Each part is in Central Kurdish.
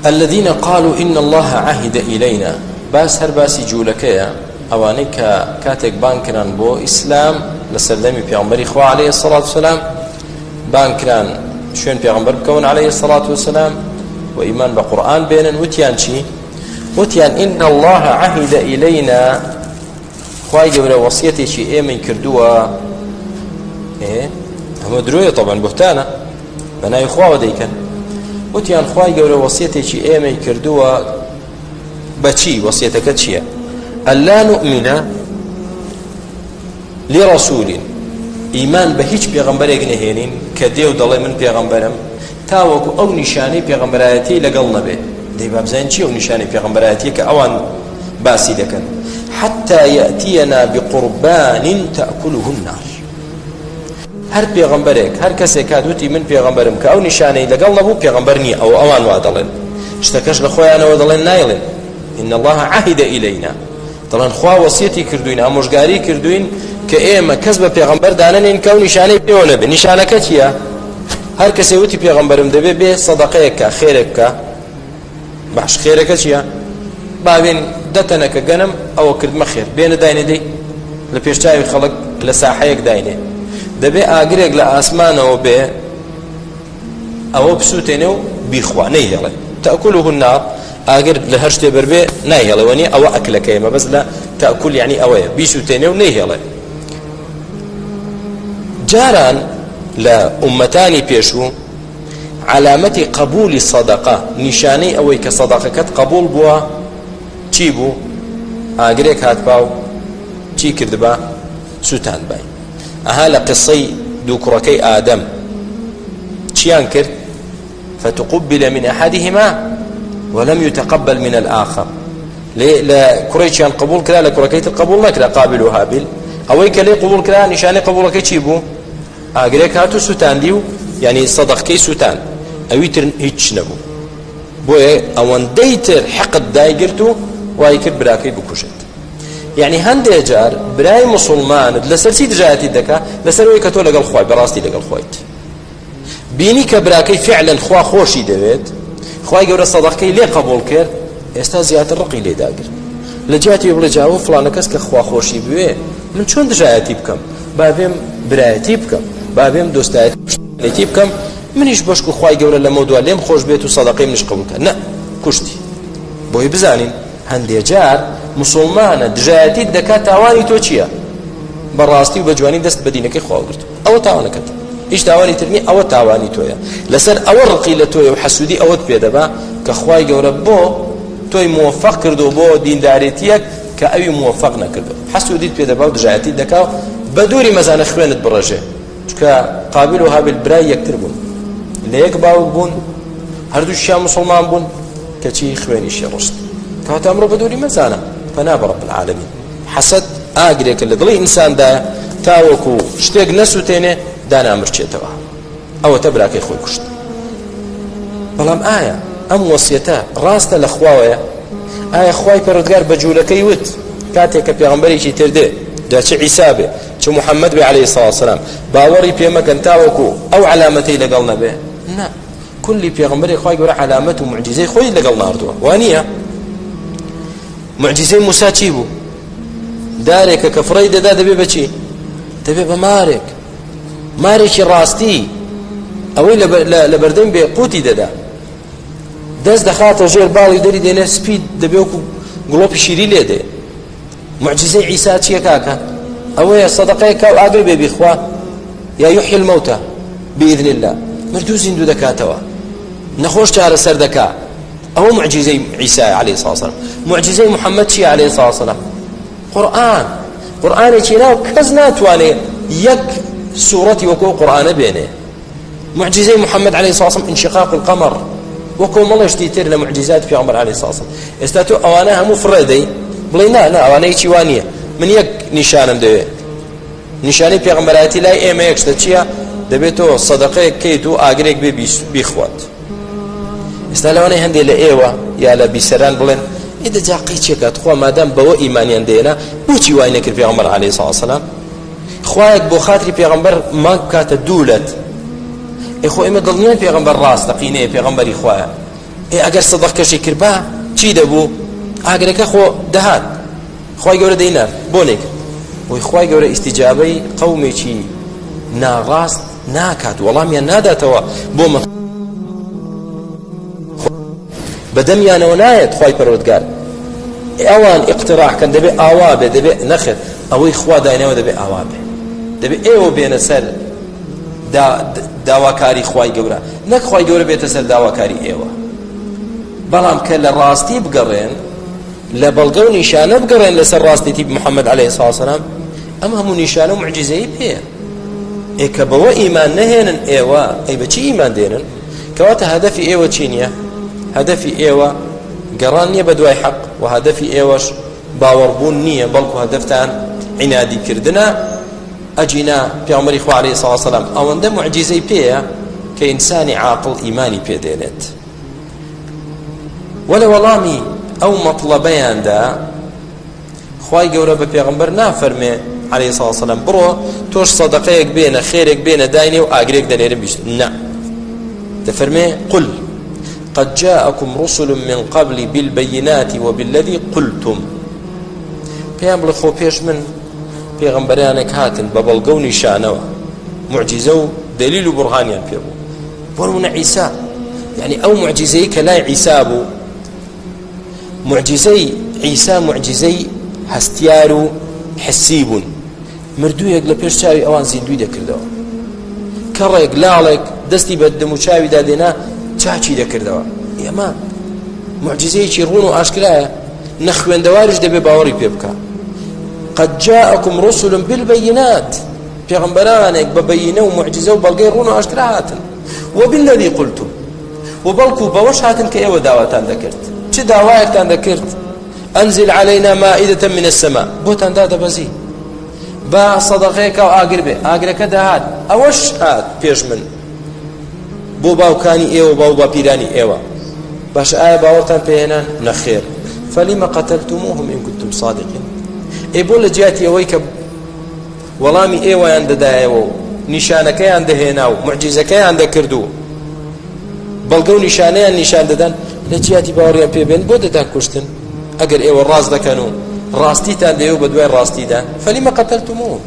الذين قالوا إن الله عهد إلينا باس هر باسي جولكيا أواني كاتك بانكران بو إسلام لسلمي بيغمبر إخوة عليه الصلاة والسلام بانكران شوين بيغمبر بكون عليه الصلاة والسلام وإيمان بقرآن بينا وتيان شي وتيان إن الله عهد إلينا خواهي قبل وصيتي شي إيه من كردوا إيه هم دروية طبعا بهتانا بنا إخوة وديكا وتيان خواهي قبل وصيتي شي إيه من كردوا بچي وصيتك تشيا ألا نؤمن لرسول إيمان بهيج بيغمبرك نهينين كديو ضلي من بيغمبرم تاوكو أو نشاني بيغمبراتي لقلنا به دي باب زين شي أو نشاني بيغمبراتي كأوان باسي لكن حتى يأتينا بقربان تأكله النار هر بيغمبرك هر كسي كادوتي من بيغمبرم كأو نشاني لقلنا بو بيغمبرني أو أوان وادلين اشتكش لخويا أنا ودلين نايلين إن الله عهد إلينا طبعا خوا وصيتي كردوين أموشقاري كردوين كأيما كذب بيغمبر دانين كون نشاني بيونا بي نشانك تيا هر كسي وتي بيغمبرم دبي بي صدقيك خيرك باش خيرك تيا بابين دتنك جنم أو كرد مخير بين دايني دي لبيشتاي خلق لساحيك دايني دبي آقريك لآسمان أو بي أو بسوتينو بيخواني يلي تأكله النار آقر لهرشتي بربي نايهلي وني أو أكلك يما بس لا تأكل يعني أويا بيشوتينو نيهلي جاران لأمتاني بيشو علامة قبول الصدقة نشاني أوي كصدقة قبول بوا تشيبو آقريك هاتباو تشي كردبا سوتان باي أهلا قصي دوكركي آدم تشيان كرد فتقبل من أحدهما ولم يتقبل من الآخر لكريتشان قبول كلا لكركيت القبول ما كلا قابل وهابل أويك لي قبول كلا نشاني قبول كي تشيبو أقريك هاتو سوتان ديو يعني صدق كي سوتان أويتر هيتش نبو بوي أوان ديتر حقد دايقرتو وايكر براكي بكوشت يعني هندي جار براي مسلمان لسرسي دجاتي دكا لسروي كتو لقل خواي براستي لقل خوايت بيني كبراكي فعلا خوا خوشي دويت خواهي قبل الصدقي ليه قبول كر استا زيادة الرقي ليه داقر لجاتي يبلي جاوه فلانا كس كخوا خوشي بيه من شون دجاياتي بكم بابيم براياتي بكم بابيم دوستاياتي بكم منيش باشكو خواهي قبل لموضوع ليم خوش بيتو صدقي منيش قبول كر نا كشتي بوي بزانين هندي جار مسلمان دجاياتي دكا تاواني تو چيا براستي وبجواني دست بدينكي خواه قرتو او تاواني كت إيش تاواني ترمي أو تاواني تويا لسر أو الرقيلة تويا وحسودي أو تبيدبا كخواي جورب بو توي موفق كردو بو دين داريتيك كأي موفق نكردو حسودي تبيدبا ودجايتي دكاو بدوري مزان خوينت برجه كقابلها بالبراي يكتربون ليك باو بون هردو الشام مسلمان بون كشي خويني شرست كهات أمره بدوري مزانا فناب رب العالمين حسد آقريك اللي ضلي إنسان دا تاوكو شتيق نسو تيني دانا مرچێتەوە ئەوە تە براکەی خۆی کوشت بەڵام ئایا ئەم وەسیەتە ڕاستە لە خواوەیە ئایا خوای پەروەردگار بە جوولەکەی وت کاتێک کە پێغەمبەرێکی تر دێ دا چ عیسا بێ چ محەممەد بێ عەلەیهی سەڵات وسەلام باوەڕی پێ مەکەن تاوەکو ئەو علامەتەی لەگەڵ نەبێ نا کولی پێغەمبەری خوای گەورە علامەت و معجزەی خۆی لەگەڵ ناردووە وانییە معجزەی موسا چی بوو دارێکە کە فڕەی دەدا دەبێ بەچی دەبێ بە مارێک مارێکی ڕاستی ئەوەی لە بەردەم بێ قوتی دەدا دەست دەخاتە ژێر باڵی دەری دێنێ سپید دەبێ وەکو گڵۆپی شیری لێ دێ معجزەی عیسا چییە کاکە ئەوەیە سەدەقەیە کاو ئاگر بێ بیخوا یا یحیی المەوتە بإذن الله مردوو زیندوو دەکاتەوە نەخۆش چارەسەر دەکا ئەوە معجزەی عیسا عەلەیهی سەڵات وسەلام معجزەی محەممەد چییە عەلەیهی سەڵات وسەلام قورئانێکی ناو کەس ناتوانێت یەک سورتي وكو قرآن بينه معجزة محمد عليه الصلاة والسلام انشقاق القمر وكو مالش تيتر لمعجزات في عمر عليه الصلاة والسلام استاتو اواناها مفردي بلينا لا اواناها يشيوانية من يك نشانم دوه نشاني في عمراتي لا ايما يكشتشيا دبيتو صدقه كيتو اقريك بيخوات استالواني هندي لأيوة يا لبيسران بلين إذا جا قيتشيك أتخوى مادام بو إيمانيان دينا بوتي واينك في عمر عليه الصلاة والسلام خواهك بو خاطري پیغمبر ما كات دولت اخو اما دلنيان پیغمبر راست قينه پیغمبر اخواه ئەگەر سەدەقەکەشی کرد بە چی دەبوو؟ ئاگرەکە خۆ دەهات خوای گەورە دەینات بۆ نەیکرد بۆی خوای گەورە ئیستیجابەی قەومێکی ناڕاست ناکات وەڵامیان ناداتەوە بۆ بەدەمیانەوە نایەت خوای پەروەردگار ئەوان ئیقتراحکەن دەبێت ئاوا بێ دەبێت نەخێت ئەوەی خوا داینەوە دەبێت ئاوا بێ دەبێت ئێوە بێنە سەر داواکاری خوای گەورە نەک خوای گەورە بێتە سەر داواکاری ئێوە بەڵام کە لە ڕاستی بگەڕێن لە بەڵگە و نیشانە بگەڕێن لەسەر ڕاستیەتی محەممەد عەلەیهی سڵاو وسەلام ئەم هەموو نیشانە و معجزەی پێیە کە بەوە ئیمان نەهێنن ئێوە ئەی بەچی ئیمان دێنن کەواتە هەدەفی ئێوە چی نییە؟ هەدەفی ئێوە گەڕان نییە بە دوای حەق و هەدەفی ئێوەش باوەڕبوون نییە بەڵکو هەدەفتان عنادیکردنە ئەجینا پێغەمبەری خوا عەلەیهی سڵاو وسەلام ئەوەندە معجزەی پێیە کە ئینسانی عاقڵ ئیمانی پێدێنێت وەلە وەڵامی ئەو مەطلەبەیاندا خوای گەورە بە پێغەمبەر نافەرمێ عەلەیهی سڵاو وسەلام بڕۆ تۆش سەدەقەیەک بێنە خێرێک بێنە داینێ و ئاگرێک دەنێرم بیشت نا دەفەرمێ قل قد جاءكم رسل من قبل بالبينات وبالذي قلتم پێیان بڵێ خۆ پێش من پێغەمبەرانێک هاتن بە بەڵگە و نیشانەوە معجزە و دلیل و بورهانیان پێ بوو بۆ نمونە عیسا یعنی ئەو معجزەی کە لای عیسا بوو معجزەی عیسا معجزەی هەستیار و حسی بوون مردوویەک لە پێش چاوی ئەوان زیندوی دەکردەوە کەڕێک لاڵێک دەستی بە دەم و چاوی دادێنا چاچی دەکردەوە ئێمە معجزەیەکی ڕوون و ئاشکرایە نەخوێندەواریش دەبێ باوەڕی پێ بکە قد جاءكم رسل بالبينات پێغەمبەرانێک بە بەیینە و معجزە و بەڵگەی ڕوون و ئاشکرا هاتن وبالذي قلتم وبەڵکو بەوەش هاتن کە ئێوە داواتان دەکرد چ داوایەکتان دەکرد ئەنزل علينا مائدة من السماء بۆتان دادەبەزی با سەدەقەیەکە و ئاگر بێ ئاگرەکە داهات ئەوەش هات پێش من بۆ باوکانی ئێوە باو باپیرانی ئێوە باش ئایا باوەڕتان پێهێنان نەخێر فلما قتلتموهم إن كنتم صادقين ئێ بۆ لە جیاتی ئەوەی کە وەڵامی ئێوەیان دەدایەوە و نیشانەکەیان دەهێنا و معجزەکەیان دەکرد و بەڵگە و نیشانەیان نیشان دەدەن لە جیاتی باوەڕیان پێبێن بۆ دەتان کوشتن ئەگەر ئێوە ڕاست دەکەن و ڕاستیتان دەیەوە بە دوای ڕاستیدا فلما قتلتموهم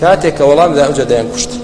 کاتێک کە وەڵام دا ئەوجا دەیان کوشتن